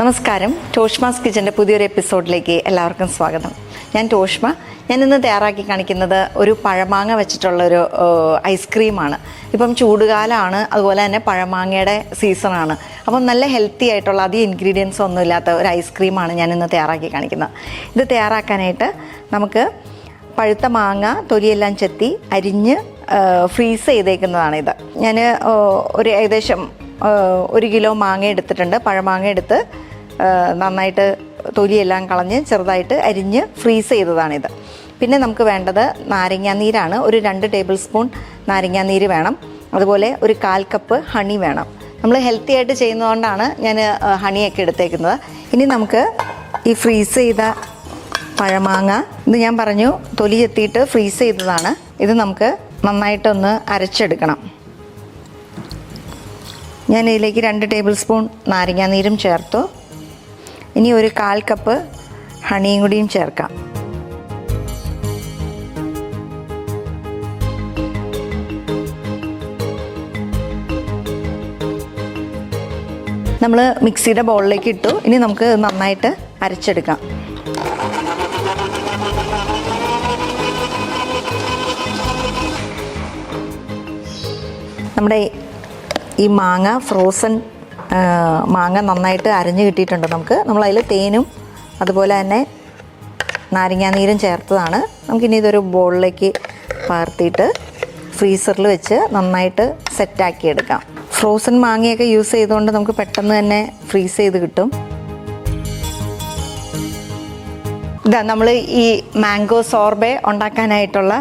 നമസ്കാരം, ടോഷ്മാസ് കിച്ചൻ്റെ പുതിയൊരു എപ്പിസോഡിലേക്ക് എല്ലാവർക്കും സ്വാഗതം. ഞാൻ ടോഷ്മ. ഞാൻ ഇന്ന് തയ്യാറാക്കി കാണിക്കുന്നത് ഒരു പഴമാങ്ങ വെച്ചിട്ടുള്ളൊരു ഐസ്ക്രീമാണ്. ഇപ്പം ചൂടുകാലമാണ്, അതുപോലെ തന്നെ പഴമാങ്ങയുടെ സീസണാണ്. അപ്പം നല്ല ഹെൽത്തി ആയിട്ടുള്ള അധികം ഇൻഗ്രീഡിയൻസ് ഒന്നും ഇല്ലാത്ത ഒരു ഐസ്ക്രീമാണ് ഞാൻ ഇന്ന് തയ്യാറാക്കി കാണിക്കുന്നത്. ഇത് തയ്യാറാക്കാനായിട്ട് നമുക്ക് പഴുത്ത മാങ്ങ തൊലിയെല്ലാം ചെത്തി അരിഞ്ഞ് ഫ്രീസ് ചെയ്തേക്കുന്നതാണിത്. ഞാൻ ഒരു ഏകദേശം 1 കിലോ മാങ്ങ എടുത്തിട്ടുണ്ട്. പഴമാങ്ങ എടുത്ത് നന്നായിട്ട് തൊലിയെല്ലാം കളഞ്ഞ് ചെറുതായിട്ട് അരിഞ്ഞ് ഫ്രീസ് ചെയ്തതാണിത്. പിന്നെ നമുക്ക് വേണ്ടത് നാരങ്ങാനീരാണ്. ഒരു 2 ടേബിൾ സ്പൂൺ നാരങ്ങാനീര് വേണം. അതുപോലെ ഒരു 1/4 കപ്പ് ഹണി വേണം. നമ്മൾ ഹെൽത്തി ആയിട്ട് ചെയ്യുന്നതുകൊണ്ടാണ് ഞാൻ ഹണിയൊക്കെ എടുത്തേക്കുന്നത്. ഇനി നമുക്ക് ഈ ഫ്രീസ് ചെയ്ത പഴമാങ്ങ, ഇത് ഞാൻ പറഞ്ഞു തൊലി ചെത്തിയിട്ട് ഫ്രീസ് ചെയ്തതാണ്. ഇത് നമുക്ക് നന്നായിട്ടൊന്ന് അരച്ചെടുക്കണം. ഞാൻ ഇതിലേക്ക് 2 ടേബിൾ സ്പൂൺ നാരങ്ങാനീരും ചേർത്തു. ഇനി ഒരു 1/4 കപ്പ് ഹണിയും കൂടിയും ചേർക്കാം. നമ്മൾ മിക്സിയുടെ ബൗളിലേക്ക് ഇട്ടു. ഇനി നമുക്ക് നന്നായിട്ട് അരച്ചെടുക്കാം. നമ്മുടെ ഈ മാങ്ങ ഫ്രോസൺ മാങ്ങ നന്നായിട്ട് അരഞ്ഞ് കിട്ടിയിട്ടുണ്ട്. നമ്മളതിൽ തേനും അതുപോലെ തന്നെ നാരങ്ങാനീരും ചേർത്തതാണ്. നമുക്കിനി ഇതൊരു ബോളിലേക്ക് പകർത്തിയിട്ട് ഫ്രീസറിൽ വെച്ച് നന്നായിട്ട് സെറ്റാക്കി എടുക്കാം. ഫ്രോസൺ മാങ്ങയൊക്കെ യൂസ് ചെയ്തുകൊണ്ട് നമുക്ക് പെട്ടെന്ന് തന്നെ ഫ്രീസ് ചെയ്ത് കിട്ടും. ഇതാ നമ്മൾ ഈ മാംഗോ സോർബെ ഉണ്ടാക്കാനായിട്ടുള്ള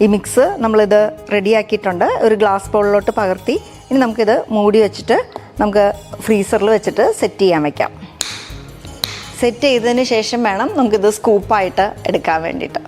ഈ മിക്സ് നമ്മളിത് റെഡിയാക്കിയിട്ടുണ്ട്. ഒരു ഗ്ലാസ് ബൗളിലോട്ട് പകർത്തി ഇനി നമുക്കിത് മൂടി വെച്ചിട്ട് നമുക്ക് ഫ്രീസറിൽ വെച്ചിട്ട് സെറ്റ് ചെയ്യാൻ വയ്ക്കാം. സെറ്റ് ചെയ്തതിന് ശേഷം വേണം നമുക്കിത് സ്കൂപ്പായിട്ട് എടുക്കാൻ വേണ്ടിയിട്ട്.